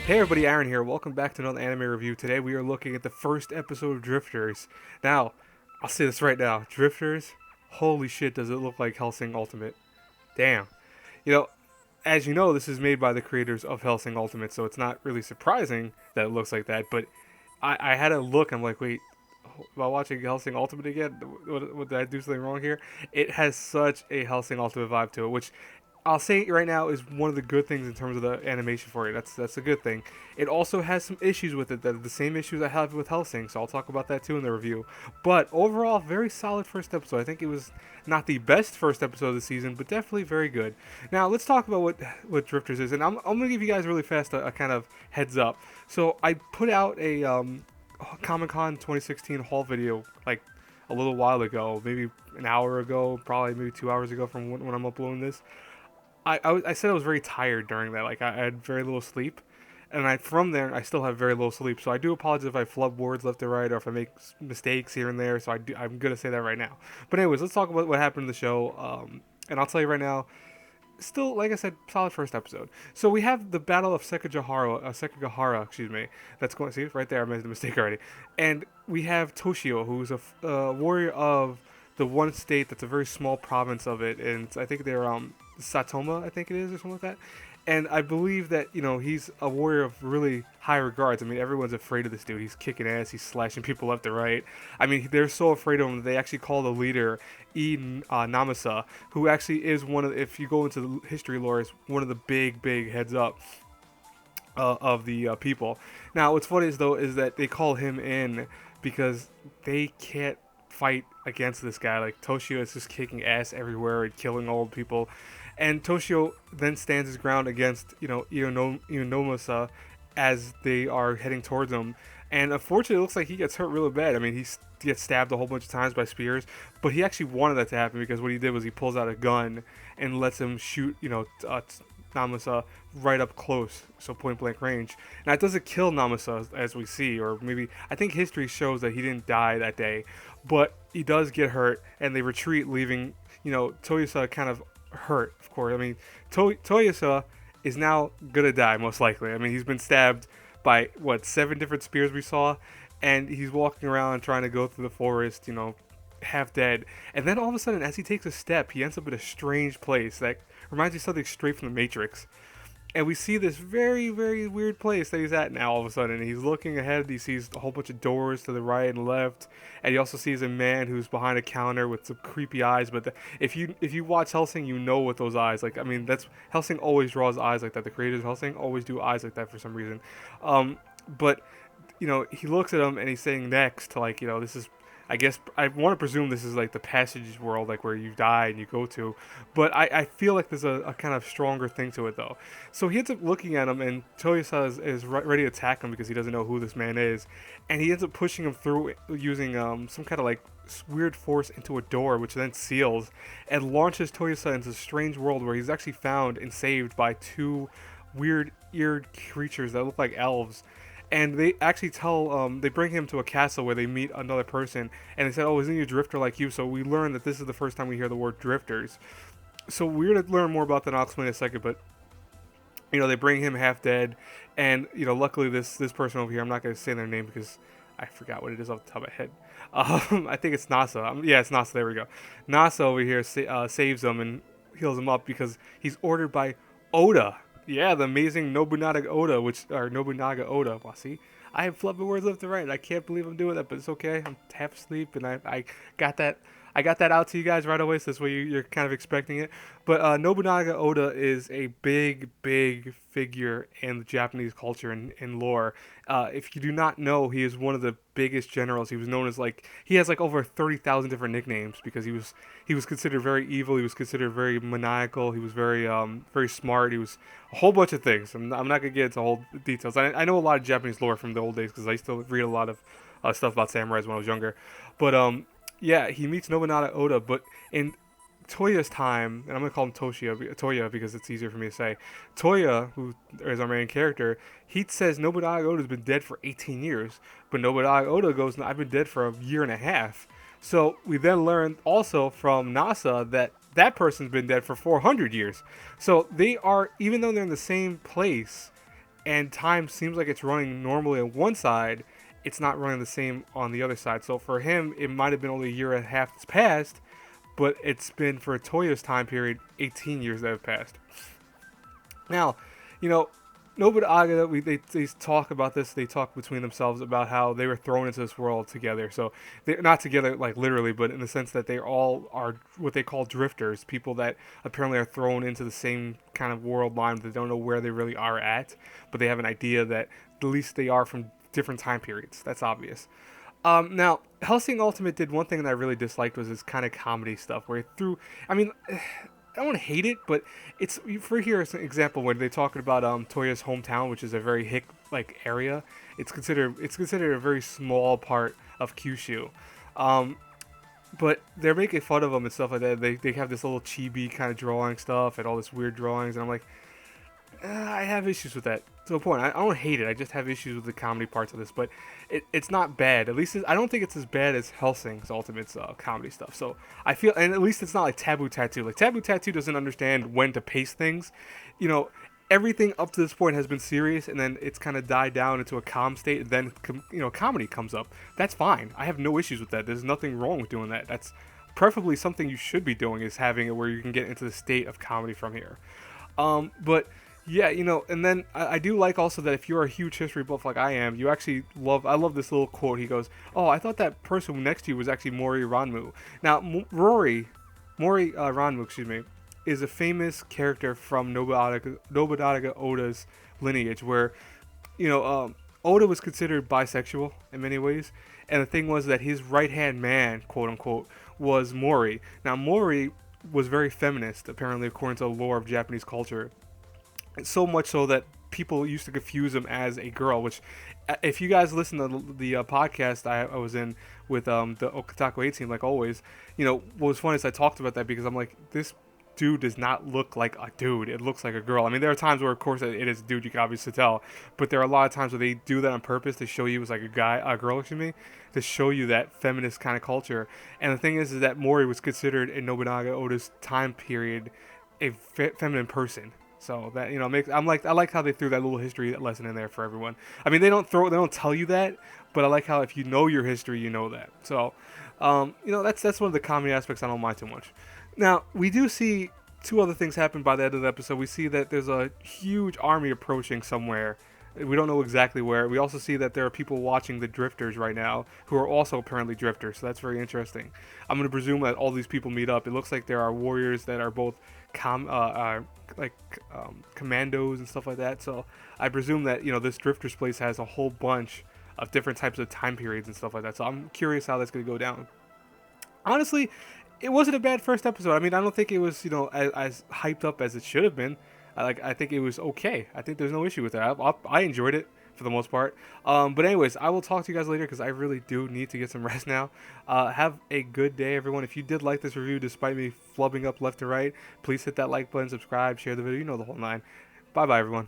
Hey everybody, Aaron here. Welcome back to another anime review. Today we are looking at the first episode of Drifters. Now, I'll say this right now. Drifters, holy shit, does it look like Hellsing Ultimate. Damn. You know, as you know, this is made by the creators of Hellsing Ultimate, so it's not really surprising that it looks like that, but I had a look, I'm like, wait, while watching Hellsing Ultimate again, did I do something wrong here? It has such a Hellsing Ultimate vibe to it, which I'll say right now is one of the good things in terms of the animation for it. That's a good thing. It also has some issues with it that are the same issues I have with Hellsing, so I'll talk about that too in the review. But overall, very solid first episode. I think it was not the best first episode of the season, but definitely very good. Now let's talk about what Drifters is, and I'm gonna give you guys really fast a kind of heads up. So I put out a Comic Con 2016 haul video like a little while ago, maybe an hour ago, probably maybe 2 hours ago from when I'm uploading this. I said I was very tired during that. Like I had very little sleep, and from there I still have very little sleep. So I do apologize if I flub words left or right or if I make mistakes here and there. So I'm gonna say that right now. But anyways, let's talk about what happened in the show. And I'll tell you right now, still, like I said, solid first episode. So we have the Battle of Sekigahara, excuse me. That's going. See right there, I made the mistake already. And we have Toshio, who's a warrior of the one state that's a very small province of it, and I think they're Satoma, I think it is, or something like that. And I believe that he's a warrior of really high regards. I mean, everyone's afraid of this dude. He's kicking ass. He's slashing people left and right. I mean, they're so afraid of him that they actually call the leader Namasa, who actually is one of, if you go into the history lore, is one of the big heads up of the people. Now, what's funny is though is that they call him in because they can't fight against this guy. Like Toshio is just kicking ass everywhere and killing old people, and Toshio then stands his ground against Ionomasa as they are heading towards him. And unfortunately, it looks like he gets hurt really bad. I mean, he gets stabbed a whole bunch of times by spears, but he actually wanted that to happen because what he did was he pulls out a gun and lets him shoot, Namasa right up close, so point blank range. Now it doesn't kill Namasa as we see, or maybe I think history shows that he didn't die that day, but he does get hurt, and they retreat, leaving Toyosa kind of hurt. Of course, I mean Toyosa is now gonna die most likely. I mean he's been stabbed by what 7 different spears we saw, and he's walking around trying to go through the forest, half dead. And then all of a sudden, as he takes a step, he ends up in a strange place that reminds me of something straight from the Matrix. And we see this very, very weird place that he's at now all of a sudden. And he's looking ahead. He sees a whole bunch of doors to the right and left. And he also sees a man who's behind a counter with some creepy eyes. But if you watch Hellsing, you know what those eyes like. I mean, that's Hellsing always draws eyes like that. The creators of Hellsing always do eyes like that for some reason. But he looks at him and he's saying next to this is, I guess I want to presume this is like the passage world, like where you die and you go to, but I feel like there's a kind of stronger thing to it though. So he ends up looking at him, and Toyosa is ready to attack him because he doesn't know who this man is, and he ends up pushing him through using some kind of like weird force into a door, which then seals and launches Toyosa into a strange world where he's actually found and saved by 2 weird-eared creatures that look like elves. And they actually they bring him to a castle where they meet another person, and they said, "Oh, isn't he a drifter like you?" So we learn that this is the first time we hear the word drifters. So we're gonna learn more about that. And I'll explain in a second, but they bring him half dead, and luckily this person over here, I'm not gonna say their name because I forgot what it is off the top of my head. I think it's Nasa. Yeah, it's Nasa. There we go. Nasa over here saves him and heals him up because he's ordered by Oda. Yeah, the amazing Nobunaga Oda, Nobunaga Oda. Well, see, I have flubbing words left and right. I can't believe I'm doing that, but it's okay. I'm half asleep, and I got that. I got that out to you guys right away, so this way you're kind of expecting it. But Nobunaga Oda is a big figure in the Japanese culture and lore. If you do not know, he is one of the biggest generals. He was known as he has over 30,000 different nicknames because he was considered very evil. He was considered very maniacal. He was very smart. He was a whole bunch of things. I'm not gonna get into whole details. I know a lot of Japanese lore from the old days because I used to read a lot of stuff about samurais when I was younger. But yeah, he meets Nobunaga Oda, but in Toya's time, and I'm going to call him Toya because it's easier for me to say. Toya, who is our main character, he says Nobunaga Oda's been dead for 18 years, but Nobunaga Oda goes, "I've been dead for a year and a half." So we then learn also from NASA that person's been dead for 400 years. So they are, even though they're in the same place, and time seems like it's running normally on one side, it's not running the same on the other side. So for him, it might have been only a year and a half that's passed, but it's been for Toyo's time period 18 years that have passed. Now, you know, Nobunaga, they talk about this. They talk between themselves about how they were thrown into this world together. So they're not together like literally, but in the sense that they all are what they call drifters, people that apparently are thrown into the same kind of world line. They don't know where they really are at, but they have an idea that at least they are from different time periods. That's obvious. Now, Hellsing Ultimate did one thing that I really disliked was this kind of comedy stuff where it threw. I mean, I don't hate it, but it's for here as an example when they're talking about Toya's hometown, which is a very hick like area. It's considered a very small part of Kyushu, but they're making fun of them and stuff like that. They have this little chibi kind of drawing stuff and all this weird drawings, and I'm like, I have issues with that to a point. I don't hate it. I just have issues with the comedy parts of this, but it's not bad. At least I don't think it's as bad as Hellsing's Ultimate's comedy stuff. So I feel, and at least it's not like Taboo Tattoo. Like Taboo Tattoo doesn't understand when to pace things. You know, everything up to this point has been serious, and then it's kind of died down into a calm state, and then comedy comes up. That's fine. I have no issues with that. There's nothing wrong with doing that. That's preferably something you should be doing, is having it where you can get into the state of comedy from here. But yeah, and then I do like also that if you're a huge history buff like I am, you actually I love this little quote. He goes, "Oh, I thought that person next to you was actually Mori Ranmu." Now, Mori Ranmu, excuse me, is a famous character from Nobunaga Oda's lineage, where, Oda was considered bisexual in many ways, and the thing was that his right-hand man, quote unquote, was Mori. Now, Mori was very feminist, apparently, according to the lore of Japanese culture. So much so that people used to confuse him as a girl, which, if you guys listen to the podcast I was in with the Okataku A team, like always, what was funny is I talked about that because I'm like, this dude does not look like a dude. It looks like a girl. I mean, there are times where, of course, it is a dude. You can obviously tell, but there are a lot of times where they do that on purpose to show you as like a girl, excuse me, to show you that feminist kind of culture. And the thing is that Mori was considered in Nobunaga Oda's time period a feminine person. So that I like how they threw that little history lesson in there for everyone. I mean, they don't tell you that, but I like how if you know your history, you know that. So, that's one of the comedy aspects I don't mind too much. Now, we do see two other things happen by the end of the episode. We see that there's a huge army approaching somewhere. We don't know exactly where. We also see that there are people watching the drifters right now who are also apparently drifters. So that's very interesting. I'm going to presume that all these people meet up. It looks like there are warriors that are both commandos and stuff like that. So I presume that this drifters place has a whole bunch of different types of time periods and stuff like that. So I'm curious how that's going to go down. Honestly, it wasn't a bad first episode. I mean, I don't think it was as hyped up as it should have been. I think it was okay. I think there's no issue with that. I enjoyed it for the most part. But anyways, I will talk to you guys later because I really do need to get some rest now. Have a good day, everyone. If you did like this review, despite me flubbing up left to right, please hit that like button, subscribe, share the video. You know the whole nine. Bye-bye, everyone.